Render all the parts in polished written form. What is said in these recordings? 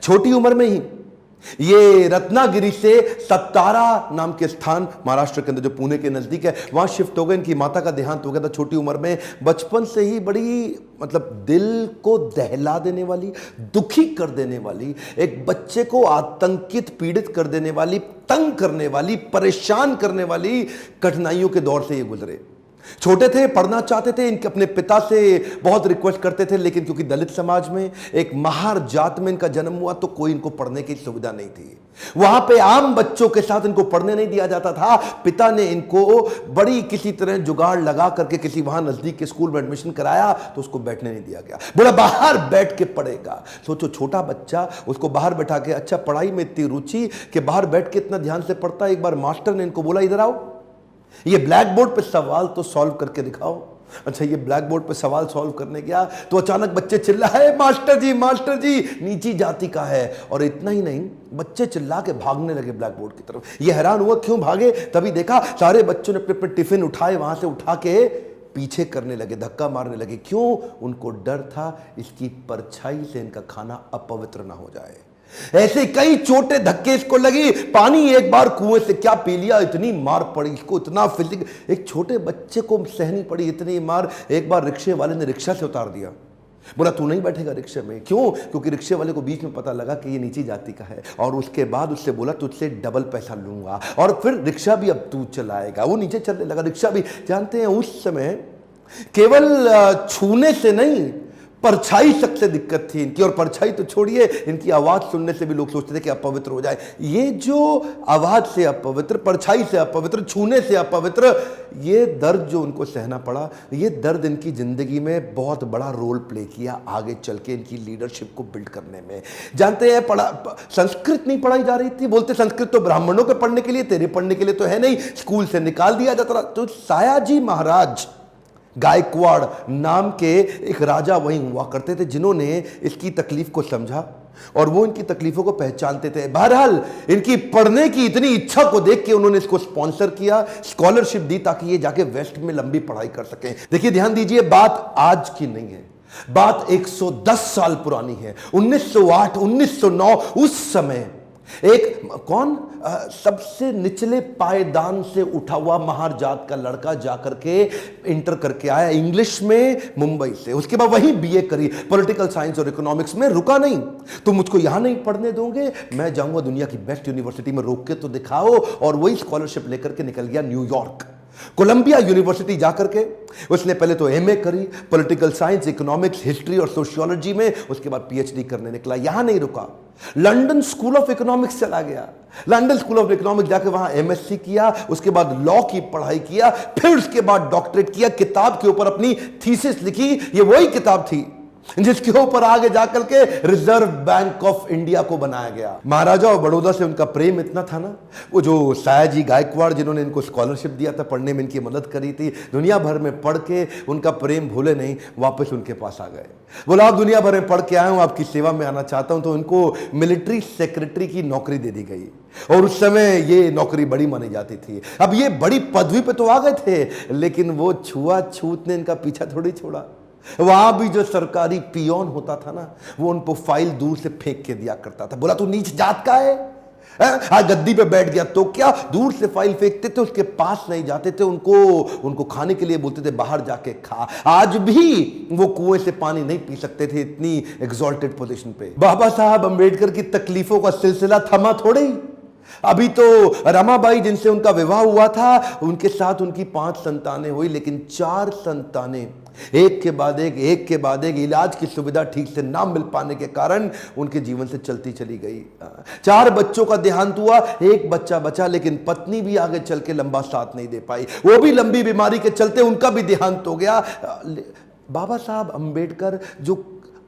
छोटी उम्र में ही ये रत्नागिरी से सत्तारा नाम के स्थान महाराष्ट्र के अंदर जो पुणे के नजदीक है वहां शिफ्ट हो गए। इनकी माता का देहांत हो गया था छोटी उम्र में। बचपन से ही बड़ी दिल को दहला देने वाली, दुखी कर देने वाली, एक बच्चे को आतंकित पीड़ित कर देने वाली, तंग करने वाली, परेशान करने वाली कठिनाइयों के दौर से ये गुजरे। छोटे थे, पढ़ना चाहते थे, इनके अपने पिता से बहुत रिक्वेस्ट करते थे, लेकिन क्योंकि दलित समाज में एक महार जात में इनका जन्म हुआ तो कोई इनको पढ़ने की सुविधा नहीं थी। वहां पे आम बच्चों के साथ इनको पढ़ने नहीं दिया जाता था। पिता ने इनको बड़ी किसी तरह जुगाड़ लगा करके किसी वहां नजदीक के स्कूल में एडमिशन कराया तो उसको बैठने नहीं दिया गया। बोला बाहर बैठ के पढ़ेगा। सोचो छोटा बच्चा, उसको बाहर बैठा के, अच्छा पढ़ाई में इतनी रुचि कि बाहर बैठ के इतना ध्यान से पढ़ता। एक बार मास्टर ने इनको बोला इधर आओ, ये ब्लैक बोर्ड पे सवाल तो सॉल्व करके दिखाओ। अच्छा ये ब्लैक बोर्ड पे सवाल सॉल्व करने गया तो अचानक बच्चे चिल्लाए मास्टर जी नीची जाति का है। और इतना ही नहीं, बच्चे चिल्ला के भागने लगे ब्लैक बोर्ड की तरफ। ये हैरान हुआ क्यों भागे, तभी देखा सारे बच्चों ने अपने अपने टिफिन उठाए, वहां से उठा के पीछे करने लगे, धक्का मारने लगे। क्यों? उनको डर था इसकी परछाई से इनका खाना अपवित्र ना हो जाए। ऐसे कई चोटें धक्के इसको लगी। पानी एक बार कुएं से क्या पी लिया, इतनी मार पड़ी इसको, इतना फिजिक, एक छोटे बच्चे को सहनी पड़ी इतनी मार। एक बार रिक्शे वाले ने रिक्शा से उतार दिया, बोला तू नहीं बैठेगा रिक्शे में। क्यों? क्योंकि रिक्शे वाले को बीच में पता लगा कि ये नीची जाति का है। और उसके बाद उससे बोला तुझसे डबल पैसा लूंगा और फिर रिक्शा भी अब तू चलाएगा। वो नीचे चलने लगा, रिक्शा भी। जानते हैं उस समय केवल छूने से नहीं, परछाई सबसे दिक्कत थी इनकी। और परछाई तो छोड़िए, इनकी आवाज सुनने से भी लोग सोचते थे कि अपवित्र हो जाए। ये जो आवाज से अपवित्र, परछाई से अपवित्र, छूने से अपवित्र, ये दर्द जो उनको सहना पड़ा, ये दर्द इनकी जिंदगी में बहुत बड़ा रोल प्ले किया आगे चल के इनकी लीडरशिप को बिल्ड करने में। जानते हैं संस्कृत नहीं पढ़ाई जा रही थी, बोलते संस्कृत तो ब्राह्मणों के पढ़ने के लिए, तेरे पढ़ने के लिए तो है नहीं, स्कूल से निकाल दिया जाता। तो सायाजी महाराज गायकवाड़ नाम के एक राजा वहीं हुआ करते थे जिन्होंने इसकी तकलीफ को समझा और वो इनकी तकलीफों को पहचानते थे। बहरहाल इनकी पढ़ने की इतनी इच्छा को देख के उन्होंने इसको स्पॉन्सर किया, स्कॉलरशिप दी ताकि ये जाके वेस्ट में लंबी पढ़ाई कर सकें। देखिए ध्यान दीजिए, बात आज की नहीं है, बात 110 साल पुरानी है। 1908 1909 उस समय एक सबसे निचले पायदान से उठा हुआ महार जात का लड़का जाकर के इंटर करके आया इंग्लिश में मुंबई से। उसके बाद वहीं बीए करी पॉलिटिकल साइंस और इकोनॉमिक्स में। रुका नहीं, तुम मुझको यहां नहीं पढ़ने दोगे, मैं जाऊंगा दुनिया की बेस्ट यूनिवर्सिटी में, रोक के तो दिखाओ। और वही स्कॉलरशिप लेकर के निकल गया न्यूयॉर्क, कोलंबिया यूनिवर्सिटी जाकर के उसने पहले तो एमए करी पॉलिटिकल साइंस, इकोनॉमिक्स, हिस्ट्री और सोशियोलॉजी में। उसके बाद पीएचडी करने निकला। यहां नहीं रुका, लंदन स्कूल ऑफ इकोनॉमिक्स चला गया। लंदन स्कूल ऑफ इकोनॉमिक्स जाके वहां एमएससी किया, उसके बाद लॉ की पढ़ाई किया, फिर उसके बाद डॉक्टरेट किया, किताब के ऊपर अपनी थीसिस लिखी। ये वही किताब थी जिसके ऊपर आगे जाकर के रिजर्व बैंक ऑफ इंडिया को बनाया गया। महाराजा और बड़ौदा से उनका प्रेम इतना था ना, वो जो सायाजी गायकवाड़ जिन्होंने इनको स्कॉलरशिप दिया था, पढ़ने में इनकी मदद करी थी, दुनिया भर में पढ़ के उनका प्रेम भूले नहीं, वापस उनके पास आ गए। बोला आप दुनिया भर में पढ़ के आए हूं, आपकी सेवा में आना चाहता हूं। तो उनको मिलिट्री सेक्रेटरी की नौकरी दे दी गई और उस समय ये नौकरी बड़ी मानी जाती थी। अब ये बड़ी पदवी पे तो आ गए थे, लेकिन वो छुआछूत ने इनका पीछा थोड़ी छोड़ा। वहां भी जो सरकारी पियोन होता था ना, वो उनको फाइल दूर से फेंक के दिया करता था। बोला तू नीच जात का है, आज गद्दी पे बैठ गया तो क्या, दूर से फाइल फेंकते थे, उसके पास नहीं जाते थे। उनको खाने के लिए बोलते थे बाहर जाके खा। आज भी वो कुएं से पानी नहीं पी सकते थे, इतनी एग्जॉल्टेड पोजीशन पे। बाबा साहब अंबेडकर की तकलीफों का सिलसिला थमा थोड़े ही। अभी तो रमाबाई जिनसे उनका विवाह हुआ था, उनके साथ उनकी 5 संतानें हुई, लेकिन 4 संतानें एक के बाद एक इलाज की सुविधा ठीक से ना मिल पाने के कारण उनके जीवन से चलती चली गई। 4 बच्चों का देहांत हुआ, 1 बच्चा बचा, लेकिन पत्नी भी आगे चल के लंबा साथ नहीं दे पाई। वो भी लंबी बीमारी के चलते उनका भी देहांत हो गया। बाबा साहब अंबेडकर जो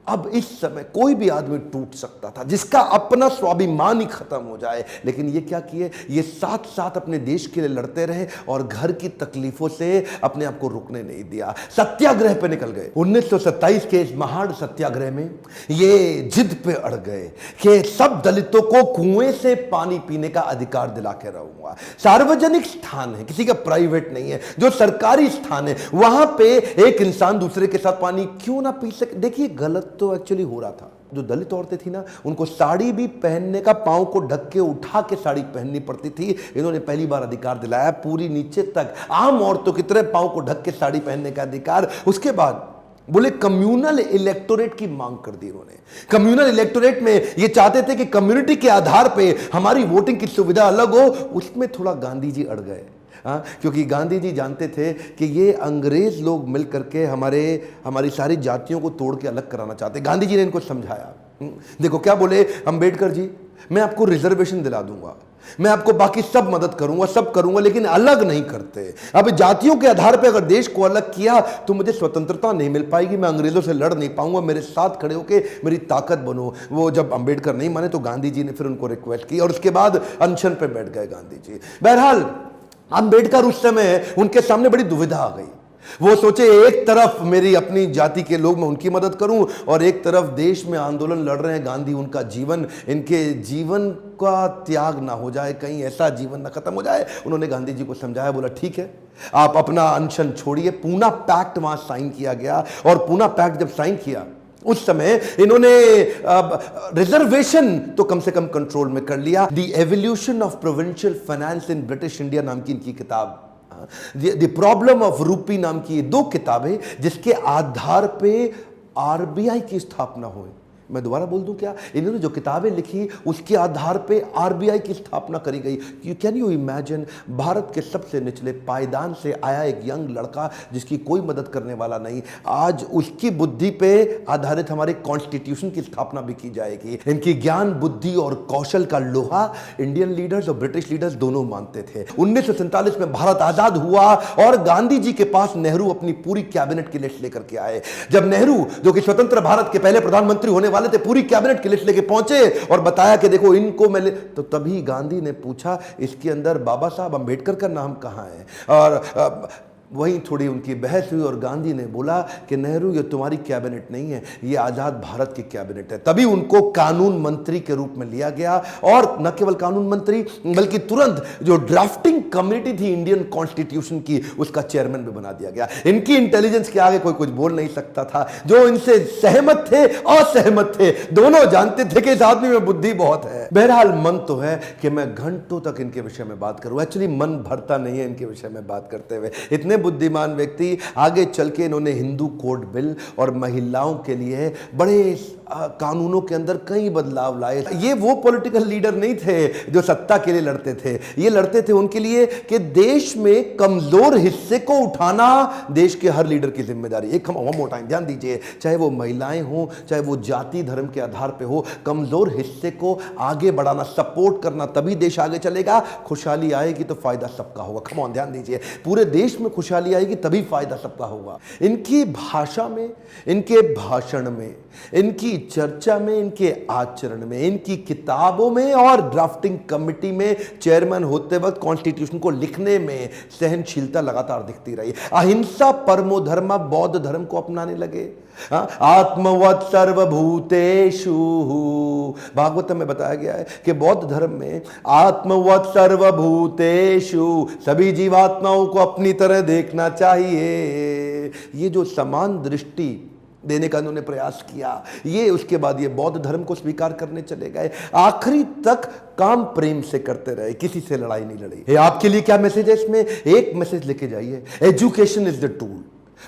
अब इस समय कोई भी आदमी टूट सकता था, जिसका अपना स्वाभिमान ही खत्म हो जाए, लेकिन ये क्या किए, ये साथ साथ अपने देश के लिए लड़ते रहे और घर की तकलीफों से अपने आप को रुकने नहीं दिया। सत्याग्रह पे निकल गए। 1927 के इस महान सत्याग्रह में ये जिद पे अड़ गए कि सब दलितों को कुएं से पानी पीने का अधिकार दिला के रहूंगा। सार्वजनिक स्थान है, किसी का प्राइवेट नहीं है, जो सरकारी स्थान है, वहां पे एक इंसान दूसरे के साथ पानी क्यों ना पी सके। देखिए गलत तो एक्चुअली हो रहा था। जो दलित औरतें थी ना, उनको साड़ी भी पहनने का, पांव को ढक के उठा के साड़ी पहननी पड़ती थी। इन्होंने पहली बार अधिकार दिलाया पूरी नीचे तक, आम औरतों की तरह पांव को ढक के साड़ी पहनने का अधिकार। उसके बाद बोले कम्युनल इलेक्टोरेट की मांग कर दी उन्होंने। कम्युनल इलेक्टोरेट में ये चाहते थे कि कम्युनिटी के आधार पे हमारी वोटिंग की सुविधा अलग हो। उसमें थोड़ा गांधी जी अड़ गए, क्योंकि गांधी जी जानते थे कि ये अंग्रेज लोग मिल करके हमारी सारी जातियों को तोड़ के अलग कराना चाहते। गांधी जी ने इनको समझाया। देखो क्या बोले अंबेडकर जी, मैं आपको रिजर्वेशन दिला दूंगा, मैं आपको बाकी सब मदद करूंगा, सब करूंगा, लेकिन अलग नहीं करते। अब जातियों के आधार पर अगर देश को अलग किया तो मुझे स्वतंत्रता नहीं मिल पाएगी, मैं अंग्रेजों से लड़ नहीं पाऊंगा, मेरे साथ खड़े होके मेरी ताकत बनो। वो जब अंबेडकर नहीं माने तो गांधी जी ने फिर उनको रिक्वेस्ट की और उसके बाद अनशन पे बैठ गए गांधी जी। बहरहाल अंबेडकर उस समय उनके सामने बड़ी दुविधा आ गई। वो सोचे एक तरफ मेरी अपनी जाति के लोग, मैं उनकी मदद करूं, और एक तरफ देश में आंदोलन लड़ रहे हैं गांधी, उनका जीवन, इनके जीवन का त्याग ना हो जाए, कहीं ऐसा जीवन ना खत्म हो जाए। उन्होंने गांधी जी को समझाया, बोला ठीक है आप अपना अनशन छोड़िए। पूना पैक्ट वहां साइन किया गया, और पूना पैक्ट जब साइन किया उस समय इन्होंने रिजर्वेशन तो कम से कम कंट्रोल में कर लिया। The evolution of provincial finance in British India नाम की इनकी किताब, द प्रॉब्लम ऑफ रूपी नाम की 2 किताबें, जिसके आधार पे आरबीआई की स्थापना हुई। मैं दोबारा बोल दूं क्या, इन्होंने जो किताबें लिखी उसके आधार पे आरबीआई की स्थापना करी गई। कैन यू इमेजिन, भारत के सबसे निचले पायदान से आया एक यंग लड़का जिसकी कोई मदद करने वाला नहीं, आज उसकी बुद्धि पे आधारित हमारे कॉन्स्टिट्यूशन की स्थापना भी की जाएगी। इनकी ज्ञान, बुद्धि और कौशल का लोहा इंडियन लीडर्स और ब्रिटिश लीडर्स दोनों मानते थे। 1947 में भारत आजाद हुआ और गांधी जी के पास नेहरू अपनी पूरी कैबिनेट की लिस्ट लेकर के आए। जब नेहरू, जो कि स्वतंत्र भारत के पहले प्रधानमंत्री होने वाले थे, पूरी कैबिनेट की लिस्ट लेके पहुंचे और बताया कि देखो इनको मैं तो तभी गांधी ने पूछा इसके अंदर बाबा साहब अंबेडकर का नाम कहां है, और वहीं थोड़ी उनकी बहस हुई और गांधी ने बोला कि नेहरू ये तुम्हारी कैबिनेट नहीं है, ये आजाद भारत की कैबिनेट है। तभी उनको कानून मंत्री के रूप में लिया गया, और न केवल कानून मंत्री बल्कि तुरंत जो ड्राफ्टिंग कमेटी थी इंडियन कॉन्स्टिट्यूशन की, उसका चेयरमैन भी बना दिया गया। इनकी इंटेलिजेंस के आगे कोई कुछ बोल नहीं सकता था। जो इनसे सहमत थे, असहमत थे, दोनों जानते थे कि इस आदमी में बुद्धि बहुत है। बहरहाल मन तो है कि मैं घंटों तक इनके विषय में बात करूं, एक्चुअली मन भरता नहीं है इनके विषय में बात करते हुए। इतने बुद्धिमान व्यक्ति, आगे चल के इन्होंने हिंदू कोड बिल और महिलाओं के लिए बड़े कानूनों के अंदर कई बदलाव लाए। ये वो पॉलिटिकल लीडर नहीं थे जो सत्ता के लिए लड़ते थे, ये लड़ते थे उनके लिए कि देश में कमजोर हिस्से को उठाना देश के हर लीडर की जिम्मेदारी। एक मोर टाइम ध्यान दीजिए, चाहे वो महिलाएं हो, चाहे वो जाति धर्म के आधार पे हो, कमजोर हिस्से को आगे बढ़ाना, सपोर्ट करना, तभी देश आगे चलेगा। खुशहाली आएगी तो फायदा सबका होगा। कम ऑन ध्यान दीजिए, पूरे देश में खुशहाली आएगी तभी फायदा सबका होगा। इनकी भाषा में, इनके भाषण में, इनकी चर्चा में, इनके आचरण में, इनकी किताबों में और ड्राफ्टिंग कमेटी में चेयरमैन होते वक्त कॉन्स्टिट्यूशन को लिखने में सहनशीलता लगातार दिखती रही। अहिंसा परमो धर्म, बौद्ध धर्म को अपनाने लगे। आत्मवत् सर्वभूतेषु, भागवतम में बताया गया है कि बौद्ध धर्म में आत्मवत् सर्वभूतेषु, सभी जीवात्माओं को अपनी तरह देखना चाहिए। ये जो समान दृष्टि देने का उन्होंने प्रयास किया, ये उसके बाद ये बौद्ध धर्म को स्वीकार करने चले गए। आखिरी तक काम प्रेम से करते रहे, किसी से लड़ाई नहीं लड़ी। आपके लिए क्या मैसेज है इसमें? एक मैसेज लेके जाइए, एजुकेशन इज द टूल।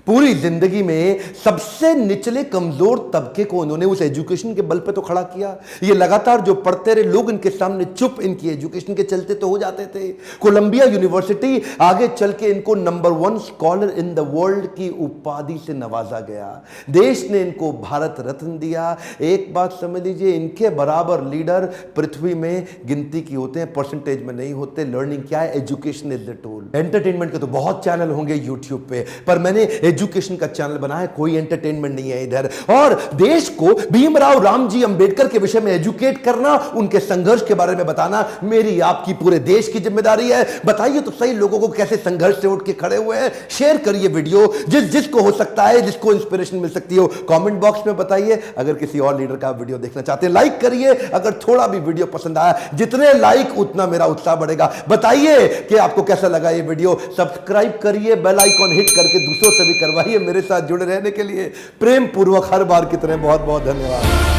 पूरी जिंदगी में सबसे निचले कमजोर तबके को उन्होंने उस एजुकेशन के बल पे तो खड़ा किया। ये लगातार जो पढ़ते रहे लोग, इनके सामने चुप, इनकी एजुकेशन के चलते तो हो जाते थे। कोलंबिया यूनिवर्सिटी आगे चल के इनको number 1 scholar in the world की उपाधि से नवाजा गया। देश ने इनको भारत रत्न दिया। एक बात समझ लीजिए, इनके बराबर लीडर पृथ्वी में गिनती की होते हैं, परसेंटेज में नहीं होते। लर्निंग क्या है? Education is the tool. Entertainment के तो बहुत चैनल होंगे यूट्यूब पे, पर मैंने एजुकेशन का चैनल बनाया, कोई एंटरटेनमेंट नहीं है इधर। और देश को भीमराव रामजी अंबेडकर के विषय में एजुकेट करना, उनके संघर्ष के बारे में बताना मेरी आपकी पूरे देश की जिम्मेदारी है। बताइए तो सही लोगों को कैसे संघर्ष से उठ के खड़े हुए हैं। शेयर करिए वीडियो, जिसको हो सकता है, जिसको इंस्पिरेशन मिल सकती हो, कमेंट बॉक्स में बताइए। अगर किसी और लीडर का वीडियो देखना चाहते हैं लाइक करिए। अगर थोड़ा भी वीडियो पसंद आया, जितने लाइक उतना मेरा उत्साह बढ़ेगा। बताइए कि आपको कैसा लगा ये वीडियो। सब्सक्राइब करिए, बेल आइकॉन हिट करके दूसरों से भी करवाइए। मेरे साथ जुड़े रहने के लिए प्रेम पूर्वक हर बार की तरह बहुत बहुत धन्यवाद।